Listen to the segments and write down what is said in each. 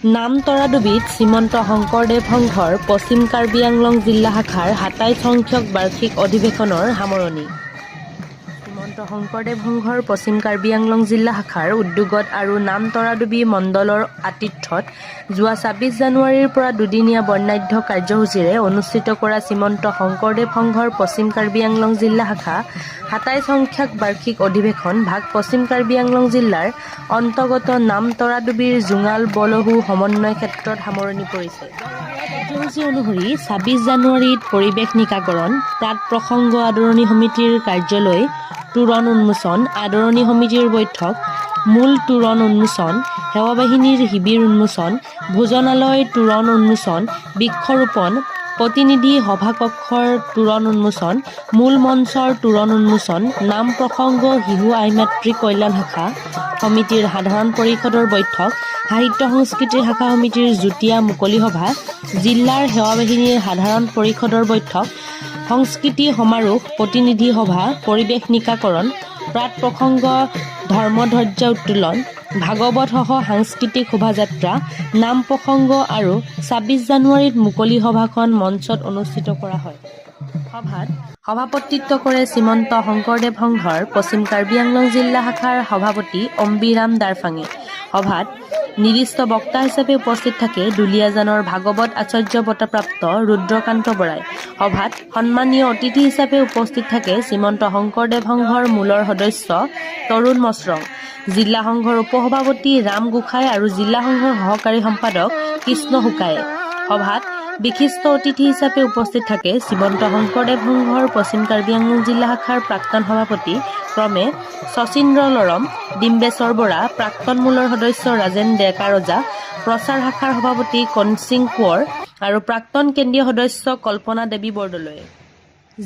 নাম তৰাডুবিত শ্ৰীমন্ত শংকৰদেৱ সংঘৰ পশ্চিম কাৰ্বি আংলং জিলা শাখাৰ ২৭ সংখ্যক বাৰ্ষিক অধিৱেশনৰ সামৰণি। শ্ৰীমন্ত শংকৰদেৱ সংঘৰ পশ্চিম কাৰ্বি আংলং জিলা শাখাৰ উদ্যোগত আৰু নাম তৰাডুবি মণ্ডলৰ আতিথ্যত যোৱা ২৬ জানুৱাৰীৰ পৰা দুদিনীয়া বৰ্ণাঢ্য কাৰ্যসূচীৰে অনুষ্ঠিত কৰা শ্ৰীমন্ত শংকৰদেৱ সংঘৰ পশ্চিম কাৰ্বি আংলং জিলা শাখা ২৭ সংখ্যক বাৰ্ষিক অধিৱেশন ভাগ পশ্চিম কাৰ্বি আংলং জিলাৰ অন্তৰ্গত নাম তৰাডুবিৰ জোঙাল বলহু সমন্বয় ক্ষেত্ৰত সামৰণি পৰিছে। কাৰ্যসূচী অনুসৰি ২৬ জানুৱাৰীত পৰিৱেশ নিকাকৰণ, প্ৰাক প্ৰসংগ আদৰণি সমিতিৰ কাৰ্যালয় তোৰণ উন্মোচন, আদৰণি সমিতিৰ বৈঠক, মূল তোৰণ উন্মোচন, সেৱা বাহিনীৰ শিবিৰ উন্মোচন, ভোজনালয় তোৰণ উন্মোচন, বৃক্ষৰোপণ, প্ৰতিনিধি সভাকক্ষৰ তোৰণ উন্মোচন, মূল মঞ্চৰ তোৰণ উন্মোচন, নাম প্ৰসংগ শিশু আইমাতৃ কল্যাণ শাখা সমিতিৰ সাধাৰণ পৰিষদৰ বৈঠক, সাহিত্য সংস্কৃতিৰ শাখা সমিতিৰ যুটীয়া মুকলি সভা, জিলাৰ সেৱা বাহিনীৰ সাধাৰণ পৰিষদৰ বৈঠক, সংস্কৃতি সমাৰোহ, প্ৰতিনিধি সভা, পৰিৱেশ নিকাকৰণ, প্ৰাক প্ৰসংগ ধৰ্মধ্বজা উত্তোলন, ভাগৱতসহ সাংস্কৃতিক শোভাযাত্ৰা, নাম প্ৰসংগ আৰু ২৬ জানুৱাৰীত মুকলি সভাখন মঞ্চত অনুষ্ঠিত কৰা হয়। সভাত সভাপতিত্ব কৰে শ্ৰীমন্ত শংকৰদেৱ সংঘৰ পশ্চিম কাৰ্বি আংলং জিলা শাখাৰ সভাপতি অম্বিৰাম দাৰফাঙে। সভাত নিৰ্দিষ্ট বক্তা হিচাপে উপস্থিত থাকে দুলীয়াজানৰ ভাগৱত আচাৰ্য বঁটাপ্ৰাপ্ত ৰুদ্ৰকান্ত বৰাই। সভাত সন্মানীয় অতিথি হিচাপে উপস্থিত থাকে শ্ৰীমন্ত শংকৰদেৱ সংঘৰ মূলৰ সদস্য তৰুণ মশ্ৰং, জিলা সংঘৰ উপসভাপতি ৰাম গোসাঁই আৰু জিলা সংঘৰ সহকাৰী সম্পাদক কৃষ্ণ শুকায়ে। সভাত বিশিষ্ট অতিথি হিচাপে উপস্থিত থাকে শ্ৰীমন্ত শংকৰদেৱ সংঘৰ পশ্চিম কাৰ্বি আংলং জিলা শাখাৰ প্ৰাক্তন সভাপতি ক্ৰমে শচীন্দ্ৰ লৰম, ডিম্বেশ্বৰ বৰা, প্ৰাক্তন মূলৰ সদস্য ৰাজেন ডেকা ৰজা, প্ৰচাৰ শাখাৰ সভাপতি কনসিং কোঁৱৰ আৰু প্ৰাক্তন কেন্দ্ৰীয় সদস্য কল্পনা দেৱী বৰদলৈয়ে।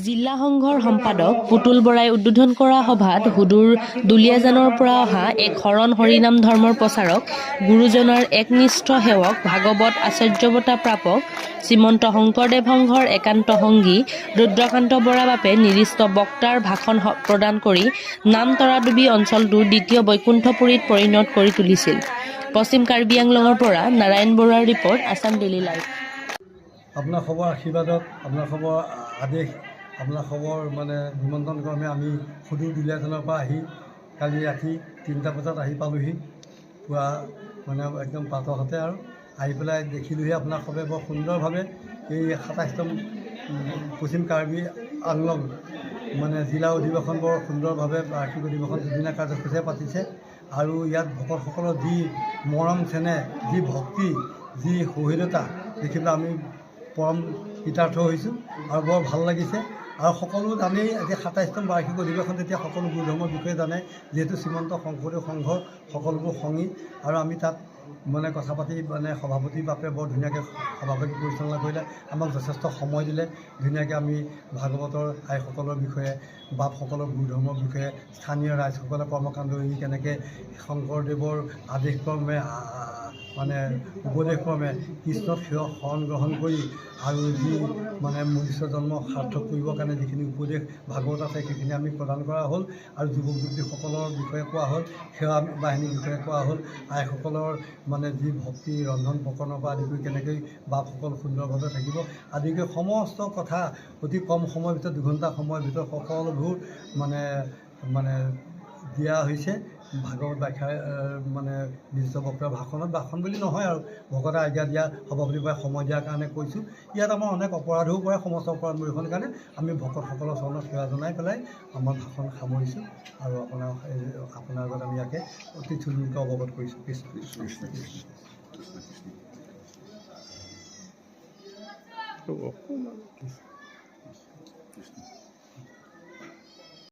জিলা সংঘৰ সম্পাদক পুতুল বৰাই উদ্বোধন কৰা সভাত সুদূৰ দুলীয়াজানৰ পৰা অহা এক শৰণ হৰিনাম ধৰ্মৰ প্ৰচাৰক, গুৰুজনাৰ একনিষ্ঠ সেৱক, ভাগৱত আচাৰ্য বঁটা প্ৰাপক শ্ৰীমন্ত শংকৰদেৱ সংঘৰ একান্ত সংগী ৰুদ্ৰকান্ত বৰা বাপে নিৰ্দিষ্ট বক্তাৰ ভাষণ প্ৰদান কৰি নাম তৰাডুবি অঞ্চলটো দ্বিতীয় বৈকুণ্ঠপুৰীত পৰিণত কৰি তুলিছিল। পশ্চিম কাৰ্বি আংলঙৰ পৰা নাৰায়ণ বৰুৱাৰ ৰিপৰ্ট, আছাম ডেইলী লাইভ। আপোনাৰ খবৰ আশীৰ্বাদত, আপোনাৰ খবৰ আদেশ, আপোনাৰ খবৰ নিমন্ত্ৰণ ক্ৰমে আমি সুদূৰ দুলীয়াজানৰ পৰা আহি কালি ৰাতি ৩টা বজাত আহি পালোহি। পুৱা একদম প্ৰাতঃতে আৰু আহি পেলাই দেখিলোহি আপোনাৰ সবে বৰ সুন্দৰভাৱে এই ২৭তম পশ্চিম কাৰ্বি আংলং জিলা অধিৱেশন বৰ সুন্দৰভাৱে বাৰ্ষিক অধিৱেশন দুদিনীয়া কাৰ্যসূচীৰে পাতিছে। আৰু ইয়াত ভকতসকলৰ যি মৰম চেনেহ, যি ভক্তি, যি সৌহৃদতা দেখিবলৈ আমি পৰম কৃতাৰ্থ হৈছোঁ আৰু বৰ ভাল লাগিছে। আৰু সকলো জানেই এতিয়া ২৭তম বাৰ্ষিক অধিৱেশন তেতিয়া সকলো গুৰু ধৰ্মৰ বিষয়ে জানে, যিহেতু শ্ৰীমন্ত শংকৰদেৱ সংঘৰ সকলোবোৰ সংগী আৰু আমি তাত কথা পাতি সভাপতি বাপে বৰ ধুনীয়াকৈ সভাপতি পৰিচালনা কৰিলে, আমাক যথেষ্ট সময় দিলে। ধুনীয়াকৈ আমি ভাগৱতৰ আইসকলৰ বিষয়ে, বাপসকলৰ গুৰু ধৰ্মৰ বিষয়ে, স্থানীয় ৰাইজসকলে কৰ্মকাণ্ড এৰি কেনেকৈ শংকৰদেৱৰ আদেশক্ৰমে উপদেশক্ৰমে কৃষ্ণক শৰণ গ্ৰহণ কৰি আৰু যি মনুষ্য জন্ম সাৰ্থক কৰিবৰ কাৰণে যিখিনি উপদেশ ভাগৱত আছে সেইখিনি আমি প্ৰদান কৰা হ'ল। আৰু যুৱক যুৱতীসকলৰ বিষয়ে কোৱা হ'ল, সেৱা বাহিনীৰ বিষয়ে কোৱা হ'ল, আইসকলৰ যি ভক্তি ৰন্ধন প্ৰকৰণৰ পৰা আদি কৰি কেনেকৈ বাপসকল সুন্দৰভাৱে থাকিব আদি কৰি সমস্ত কথা অতি কম সময়ৰ ভিতৰত ২ ঘণ্টা সময়ৰ ভিতৰত সকলোবোৰ দিয়া হৈছে। ভাগৱত ব্যাখ্যা নিৰ্দিষ্ট বক্তাৰ ভাষণ বুলি নহয় আৰু ভকতে আজ্ঞা দিয়া, সভাপতি পৰা সময় দিয়াৰ কাৰণে কৈছোঁ। ইয়াত আমাৰ অনেক অপৰাধো পৰে, সমস্ত অপৰাধ নিৰীক্ষণৰ কাৰণে আমি ভকতসকলৰ চৰণত সেৱা জনাই পেলাই আমাৰ ভাষণ সামৰিছোঁ আৰু আপোনাৰ আগত আমি ইয়াকে অতি থুলমূলকৈ অৱগত কৰিছোঁ। কৃষ্ণ।